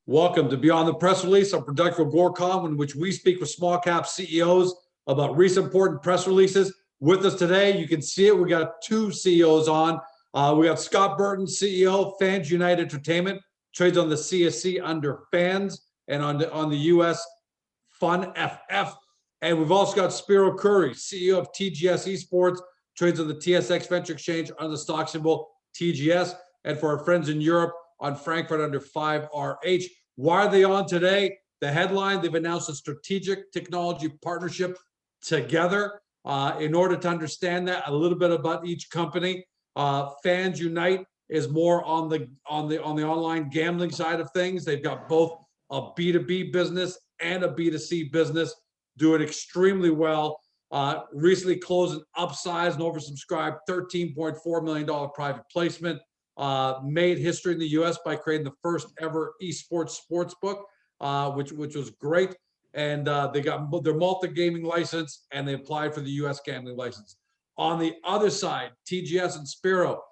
Welcome to Beyond the Press Release, a production of Gorecom, in which we speak with small cap CEOs about recent important press releases. With us today, you can see it. We got two CEOs on. We got Scott Burton, CEO, FansUnite Entertainment, trades on the CSC under Fans and on the US FUNFF. And we've also got Spiro Curry, CEO of TGS Esports, trades on the TSXV Venture Exchange under the stock symbol TGS. And for our friends in Europe, on Frankfurt under 5RH. Why are they on today? The headline, they've announced a strategic technology partnership together. In order to understand that, a little bit about each company. FansUnite is more on the online gambling side of things. They've got both a B2B business and a B2C business, doing extremely well. Recently closed an upsized and oversubscribed $13.4 million private placement. Made history in the U.S. by creating the first ever esports sports book, which was great. And they got their multi-gaming license and they applied for the U.S. gambling license. On the other side, TGS and Spiro,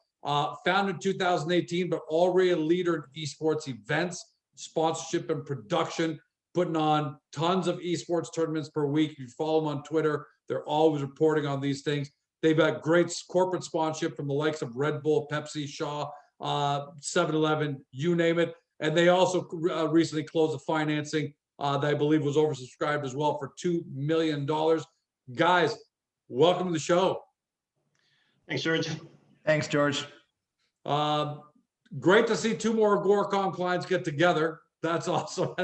founded in 2018, but already a leader in esports events, sponsorship and production, putting on tons of esports tournaments per week. If you follow them on Twitter, they're always reporting on these things. They've got great corporate sponsorship from the likes of Red Bull, Pepsi, Shaw, 7-Eleven, you name it. And they also recently closed a financing that I believe was oversubscribed as well for $2 million. Guys, welcome to the show. Thanks, George. Thanks, George. Great to see two more Gorecom clients get together. That's awesome.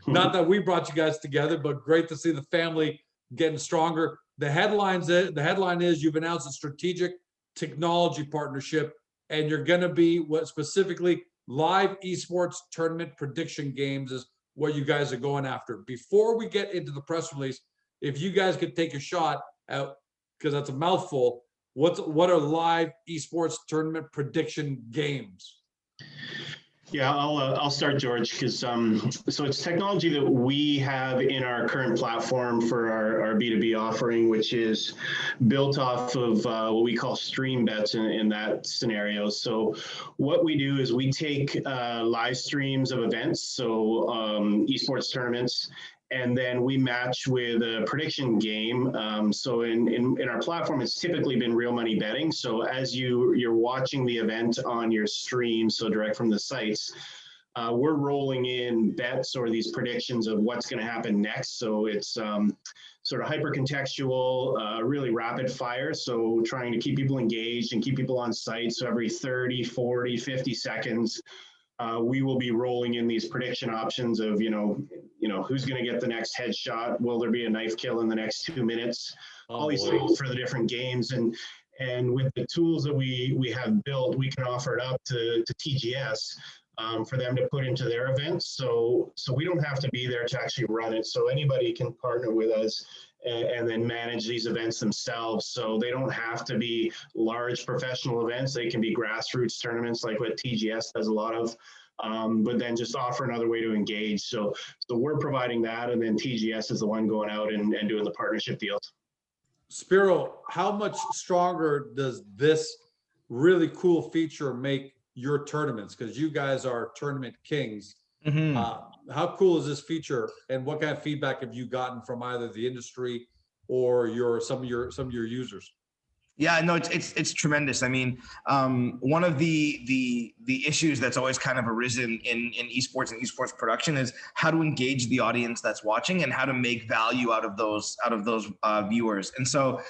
Not that we brought you guys together, but great to see the family getting stronger. The headline is you've announced a strategic technology partnership, and you're going to be what specifically live esports tournament prediction games is what you guys are going after. Before we get into the press release, if you guys could take a shot at, because that's a mouthful, what are live esports tournament prediction games? Yeah, I'll start, George, because so it's technology that we have in our current platform for our B2B offering, which is built off of what we call stream bets in that scenario. So what we do is we take live streams of events, so esports tournaments, and then we match with a prediction game. So in our platform, it's typically been real money betting. So as you're watching the event on your stream, so direct from the sites, we're rolling in bets or these predictions of what's going to happen next. So it's sort of hyper contextual, really rapid fire. So trying to keep people engaged and keep people on site. So every 30, 40, 50 seconds, we will be rolling in these prediction options of, who's going to get the next headshot? Will there be a knife kill in the next 2 minutes? All these things for the different games. And with the tools that we have built, we can offer it up to TGS for them to put into their events. So we don't have to be there to actually run it. So anybody can partner with us and then manage these events themselves. So they don't have to be large professional events. They can be grassroots tournaments like what TGS does a lot of, but then just offer another way to engage. So we're providing that, and then TGS is the one going out and doing the partnership deals. Spiro, how much stronger does this really cool feature make your tournaments? Because you guys are tournament kings. Mm-hmm. How cool is this feature, and what kind of feedback have you gotten from either the industry or some of your users? Yeah, no, it's tremendous. I mean, one of the issues that's always kind of arisen in esports and esports production is how to engage the audience that's watching and how to make value out of those viewers. And so,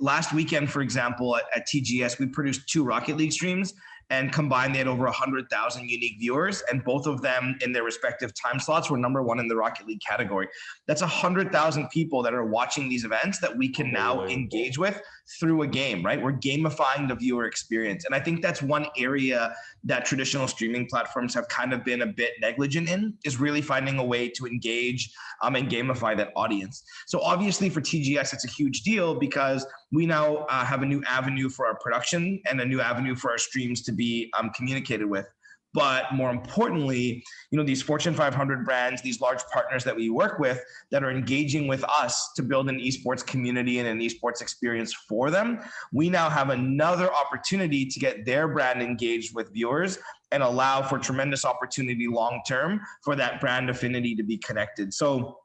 last weekend, for example, at TGS, we produced 2 Rocket League streams. And combined, they had over 100,000 unique viewers, and both of them in their respective time slots were #1 in the Rocket League category. That's 100,000 people that are watching these events that we can now engage with through a game, right? We're gamifying the viewer experience. And I think that's one area that traditional streaming platforms have kind of been a bit negligent in, is really finding a way to engage and gamify that audience. So obviously for TGS, it's a huge deal because we now have a new avenue for our production and a new avenue for our streams to be communicated with. But more importantly, these Fortune 500 brands, these large partners that we work with that are engaging with us to build an esports community and an esports experience for them, we now have another opportunity to get their brand engaged with viewers and allow for tremendous opportunity long-term for that brand affinity to be connected. So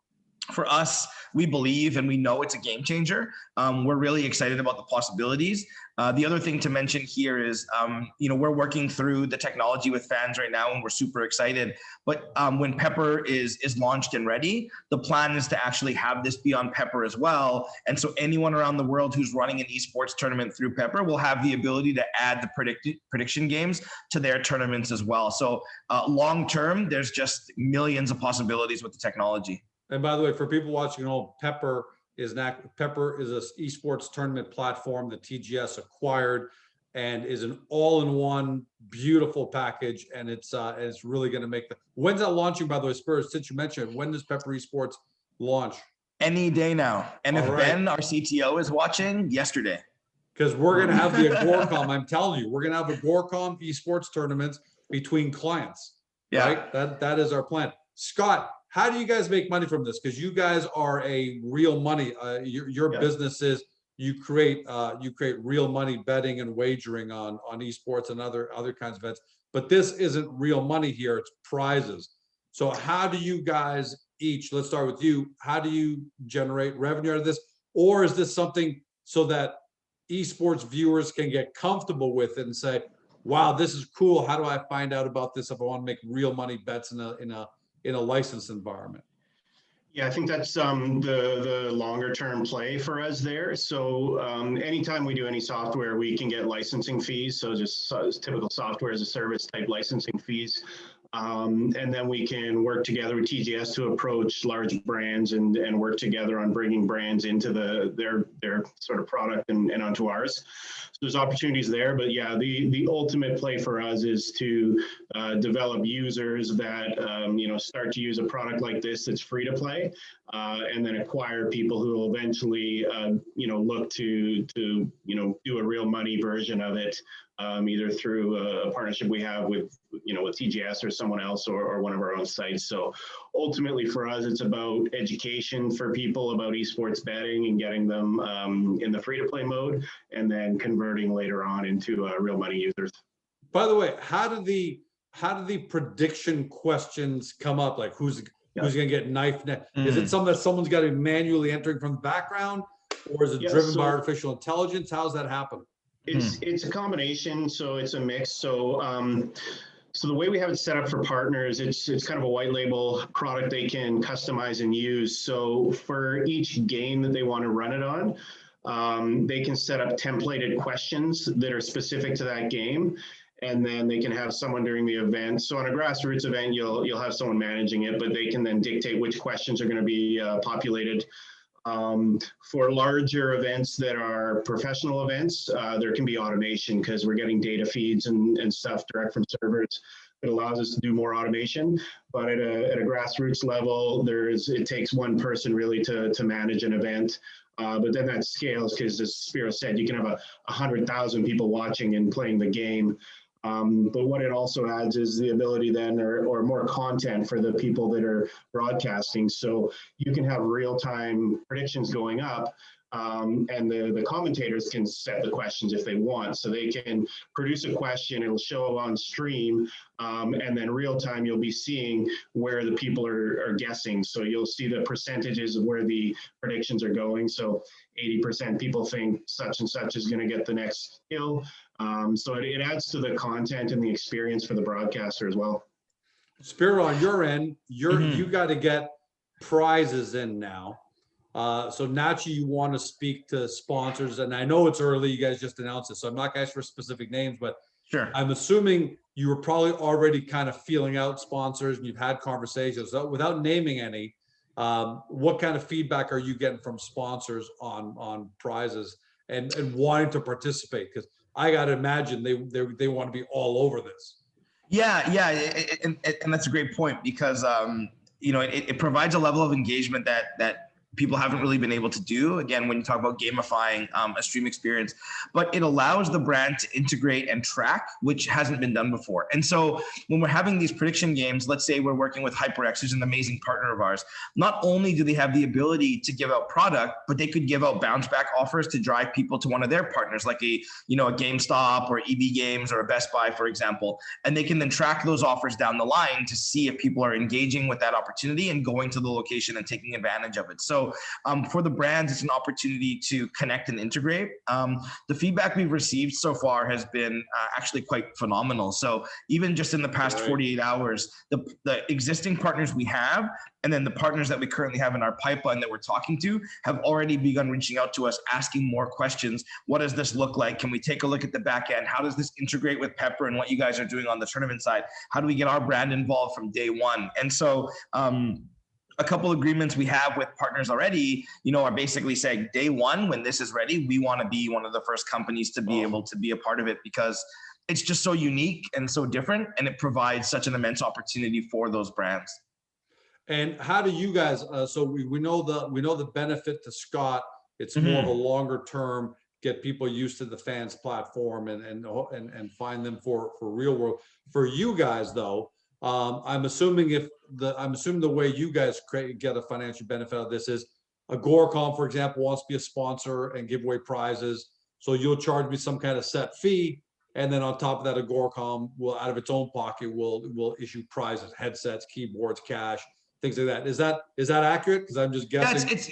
for us, we believe and we know it's a game changer. We're really excited about the possibilities. The other thing to mention here is, we're working through the technology with fans right now, and we're super excited. But when Pepper is launched and ready, the plan is to actually have this be on Pepper as well. And so anyone around the world who's running an esports tournament through Pepper will have the ability to add the prediction games to their tournaments as well. So long term, there's just millions of possibilities with the technology. And by the way, for people watching at home, Pepper is an esports tournament platform that TGS acquired, and is an all-in-one beautiful package. And it's really going to make when's that launching, by the way, Spurs? Since you mentioned, when does Pepper Esports launch? Any day now. And if Ben, our CTO, is watching, yesterday. Because we're going to have the Agorcom. I'm telling you, we're going to have Agorcom esports tournaments between clients. Yeah. Right? That is our plan. Scott, how do you guys make money from this? Because you guys are a real money. Your business is you create real money betting and wagering on esports and other kinds of events. But this isn't real money here; it's prizes. So how do you guys each? Let's start with you. How do you generate revenue out of this? Or is this something so that esports viewers can get comfortable with it and say, "Wow, this is cool. How do I find out about this if I want to make real money bets in a licensed environment?" Yeah, I think that's the longer term play for us there. So anytime we do any software, we can get licensing fees. So just typical software as a service type licensing fees. And then we can work together with TGS to approach large brands and work together on bringing brands into their sort of product and onto ours. So there's opportunities there, but yeah, the ultimate play for us is to develop users that start to use a product like this that's free to play, and then acquire people who will eventually look to do a real money version of it, either through a partnership we have with TGS or someone else or one of our own sites. So ultimately for us, it's about education for people about esports betting and getting them in the free to play mode, and then converting later on into real money users. By the way, how do the prediction questions come up? Like who's going to get knifed next? Is it something that someone's got to be manually entering from the background, or is it driven by artificial intelligence? How's that happen? It's a combination, so it's a mix. So the way we have it set up for partners, it's kind of a white label product they can customize and use. So for each game that they want to run it on, they can set up templated questions that are specific to that game. And then they can have someone during the event. So on a grassroots event, you'll have someone managing it, but they can then dictate which questions are going to be populated. For larger events that are professional events, there can be automation because we're getting data feeds and stuff direct from servers. It allows us to do more automation, but at a grassroots level, it takes one person really to manage an event. But then that scales because, as Spiro said, you can have 100,000 people watching and playing the game. But what it also adds is the ability then, or more content for the people that are broadcasting. So you can have real-time predictions going up, and the commentators can set the questions if they want. So they can produce a question, it'll show on stream, and then real-time you'll be seeing where the people are guessing. So you'll see the percentages of where the predictions are going. So 80% people think such and such is going to get the next kill. So it adds to the content and the experience for the broadcaster as well. Spiro, on your end, you got to get prizes in now. So naturally, you want to speak to sponsors, and I know it's early. You guys just announced it, so I'm not going to ask for specific names, but sure. I'm assuming you were probably already kind of feeling out sponsors, and you've had conversations. So without naming any, what kind of feedback are you getting from sponsors on prizes and wanting to participate? Because I got to imagine they want to be all over this. Yeah, and that's a great point because it provides a level of engagement that people haven't really been able to do, again, when you talk about gamifying a stream experience, but it allows the brand to integrate and track, which hasn't been done before. And so when we're having these prediction games, let's say we're working with HyperX, who's an amazing partner of ours, not only do they have the ability to give out product, but they could give out bounce back offers to drive people to one of their partners, like a GameStop or EB Games or a Best Buy, for example. And they can then track those offers down the line to see if people are engaging with that opportunity and going to the location and taking advantage of it. So for the brands, it's an opportunity to connect and integrate. The feedback we've received so far has been actually quite phenomenal. So even just in the past 48 hours, the existing partners we have, and then the partners that we currently have in our pipeline that we're talking to, have already begun reaching out to us, asking more questions. What does this look like? Can we take a look at the back end? How does this integrate with Pepper and what you guys are doing on the tournament side? How do we get our brand involved from day one? And so a couple agreements we have with partners already, are basically saying day one, when this is ready, we want to be one of the first companies to be able to be a part of it, because it's just so unique and so different, and it provides such an immense opportunity for those brands. And how do you guys? So we know the benefit to Scott. It's more of a longer term, get people used to the fans platform and find them for real world. For you guys though, I'm assuming the way you guys get a financial benefit out of this is Agoracom, for example, wants to be a sponsor and give away prizes. So you'll charge me some kind of set fee. And then on top of that, Agoracom will, out of its own pocket, will issue prizes, headsets, keyboards, cash, things like that. Is that accurate? Because I'm just guessing. It's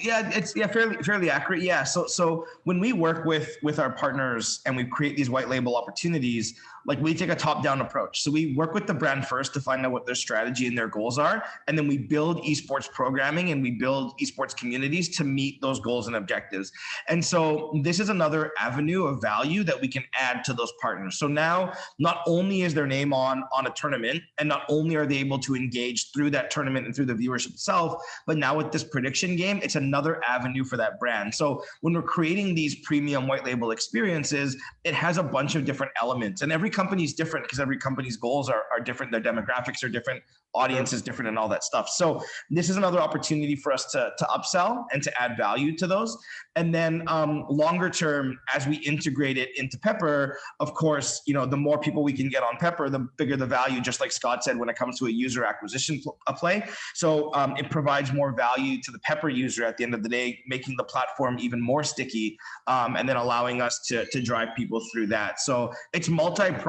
fairly accurate. Yeah. So when we work with our partners and we create these white label opportunities, like we take a top-down approach. So we work with the brand first to find out what their strategy and their goals are, and then we build esports programming and we build esports communities to meet those goals and objectives. And so this is another avenue of value that we can add to those partners. So now, not only is their name on a tournament, and not only are they able to engage through that tournament and through the viewership itself, but now with this prediction game, it's another avenue for that brand. So when we're creating these premium white label experiences, it has a bunch of different elements, and every company is different because every company's goals are different. Their demographics are different, audience is different, and all that stuff. So this is another opportunity for us to upsell and to add value to those. And then longer term, as we integrate it into Pepper, of course, the more people we can get on Pepper, the bigger the value, just like Scott said, when it comes to a user acquisition play. So it provides more value to the Pepper user at the end of the day, making the platform even more sticky, and then allowing us to drive people through that. So it's multi-pronged.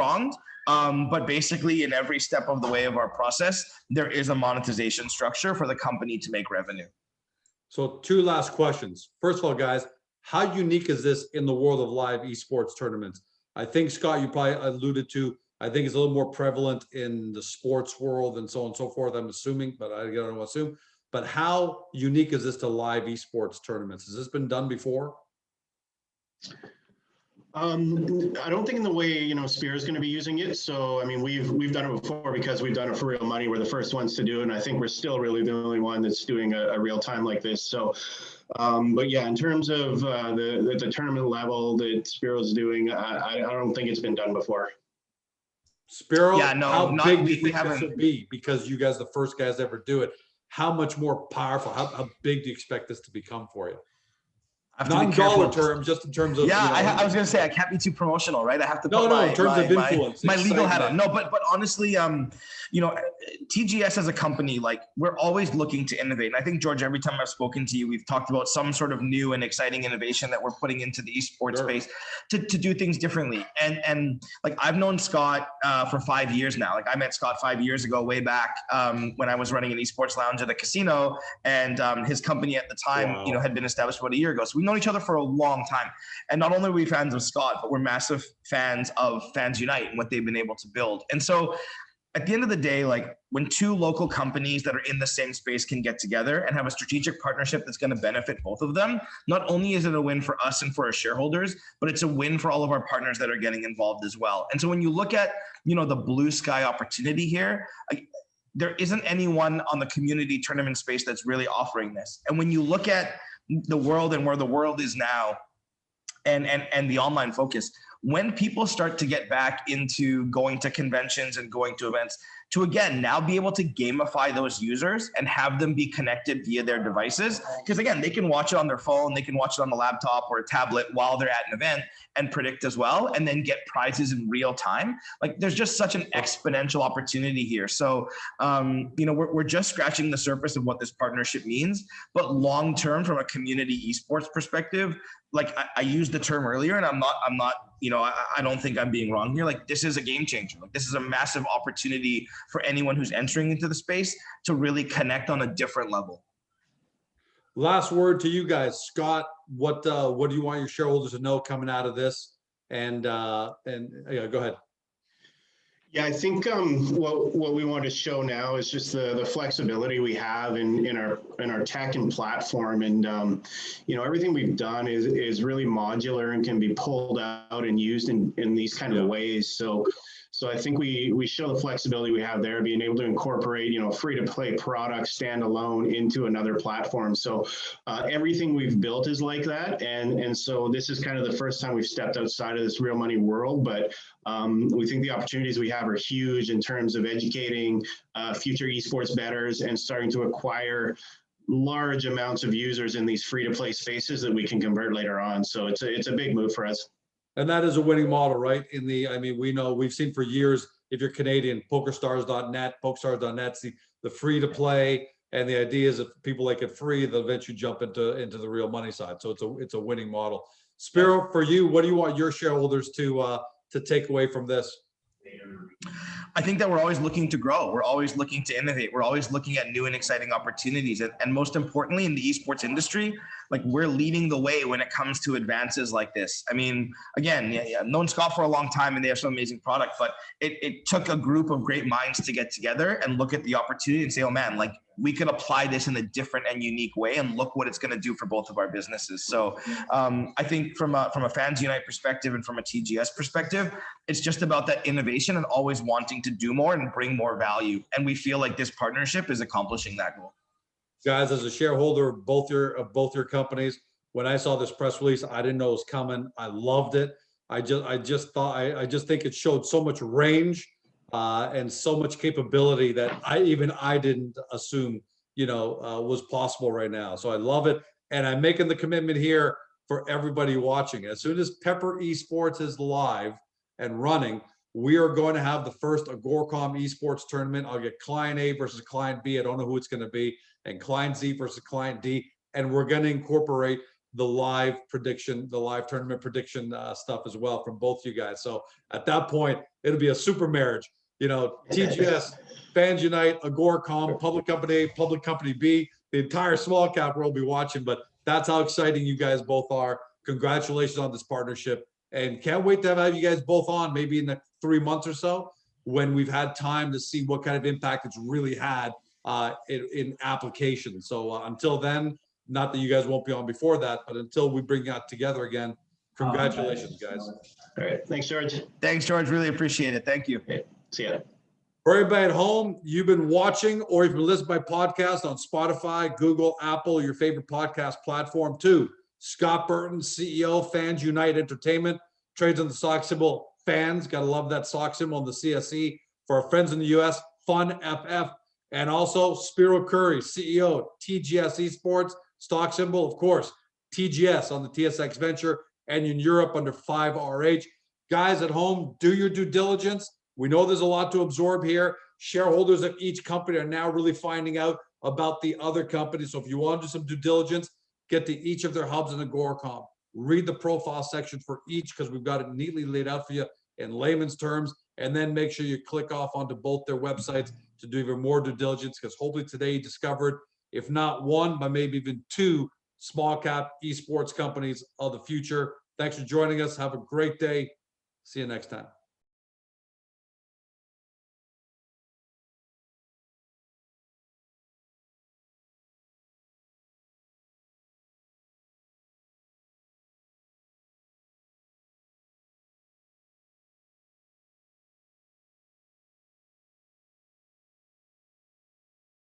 But basically in every step of the way of our process, there is a monetization structure for the company to make revenue. So 2 last questions. First of all, guys, how unique is this in the world of live esports tournaments? I think, Scott, you probably alluded to, I think it's a little more prevalent in the sports world and so on and so forth, I'm assuming, but I don't assume. But how unique is this to live esports tournaments? Has this been done before? I don't think in the way, Spear is going to be using it. So, I mean, we've done it before because we've done it for real money. We're the first ones to do it. And I think we're still really the only one that's doing a real time like this. So, but yeah, in terms of the tournament level that Spiro's doing, I don't think it's been done before. Spiro, yeah, no, how not, big do you we think haven't. this will be? Because you guys are the first guys to ever do it. How much more powerful, how big do you expect this to become for you? Not in dollar terms, just in terms of. Yeah, I was gonna say I can't be too promotional, right? I have to put in terms of influence, my legal hat on. No, but honestly, TGS as a company, like we're always looking to innovate. And I think, George, every time I've spoken to you, we've talked about some sort of new and exciting innovation that we're putting into the esports space to do things differently. And like I've known Scott for 5 years now. Like I met Scott 5 years ago, way back when I was running an esports lounge at a casino, and his company at the time, had been established about a year ago. So we've known each other for a long time. And not only are we fans of Scott, but we're massive fans of FansUnite and what they've been able to build. And so at the end of the day, like when 2 local companies that are in the same space can get together and have a strategic partnership that's going to benefit both of them, not only is it a win for us and for our shareholders, but it's a win for all of our partners that are getting involved as well. And so when you look at, the blue sky opportunity here, there isn't anyone on the community tournament space that's really offering this. And when you look at the world and where the world is now, and the online focus, when people start to get back into going to conventions and going to events, to, again, now be able to gamify those users and have them be connected via their devices. Because again, they can watch it on their phone, they can watch it on the laptop or a tablet while they're at an event and predict as well, and then get prizes in real time. Like, there's just such an exponential opportunity here. So, we're just scratching the surface of what this partnership means, but long-term from a community esports perspective, like I used the term earlier, and I'm not, I don't think I'm being wrong here. Like, this is a game changer. Like, this is a massive opportunity for anyone who's entering into the space to really connect on a different level. Last word to you guys, Scott. What do you want your shareholders to know coming out of this? And yeah, go ahead. Yeah, I think what we want to show now is just the flexibility we have in our tech and platform, and everything we've done is really modular and can be pulled out and used in these kind of ways. So I think we show the flexibility we have there, being able to incorporate, free-to-play products standalone into another platform. So everything we've built is like that. And so this is kind of the first time we've stepped outside of this real money world, but we think the opportunities we have are huge in terms of educating future esports bettors and starting to acquire large amounts of users in these free-to-play spaces that we can convert later on. So it's a big move for us. And that is a winning model, right? We know, we've seen for years, if you're Canadian, PokerStars.net, PokerStars.net's the free to play. And the idea is if people like it free, they'll eventually jump into the real money side. So it's a winning model. Spiro, for you, what do you want your shareholders to take away from this? I think that we're always looking to grow. We're always looking to innovate. We're always looking at new and exciting opportunities. And most importantly, in the esports industry, like, we're leading the way when it comes to advances like this. I mean, again, known Scott for a long time, and they have some amazing product, but it took a group of great minds to get together and look at the opportunity and say, oh man, like, we could apply this in a different and unique way, and look what it's going to do for both of our businesses. So I think from a FansUnite perspective and from a TGS perspective, it's just about that innovation and always wanting to do more and bring more value. And we feel like this partnership is accomplishing that goal. Guys, as a shareholder of both your companies, when I saw this press release, I didn't know it was coming. I loved it. I just think it showed so much range and so much capability that I didn't assume was possible right now. So I love it, and I'm making the commitment here for everybody watching. As soon as Pepper Esports is live and running, we are going to have the first Agoracom esports tournament. I'll get Client A versus Client B. I don't know who it's going to be, and Client Z versus Client D. And we're going to incorporate the live tournament prediction stuff as well from both you guys. So at that point, it'll be a super marriage. TGS, FansUnite, Agoracom, public company A, public company B. The entire small cap world will be watching, but that's how exciting you guys both are. Congratulations on this partnership. And can't wait to have you guys both on maybe in the 3 months or so, when we've had time to see what kind of impact it's really had in application. So until then, not that you guys won't be on before that, but until we bring that together again, congratulations, guys. All right. Thanks, George. Thanks, George. Really appreciate it. Thank you. Okay. See ya. For everybody at home, you've been watching or you've been listening by podcast on Spotify, Google, Apple, your favorite podcast platform too. Scott Burton, CEO, FansUnite Entertainment, trades on the stock symbol FANS. Got to love that stock symbol on the CSE. For our friends in the US, FUNFF. And also Spiro Curry, CEO, TGS Esports, stock symbol, of course, TGS on the TSX Venture, and in Europe under 5RH. Guys at home, do your due diligence. We know there's a lot to absorb here. Shareholders of each company are now really finding out about the other companies. So if you want to do some due diligence, get to each of their hubs in Agoracom. Read the profile section for each, because we've got it neatly laid out for you in layman's terms. And then make sure you click off onto both their websites to do even more due diligence, because hopefully today you discovered, if not one, but maybe even two small cap esports companies of the future. Thanks for joining us. Have a great day. See you next time.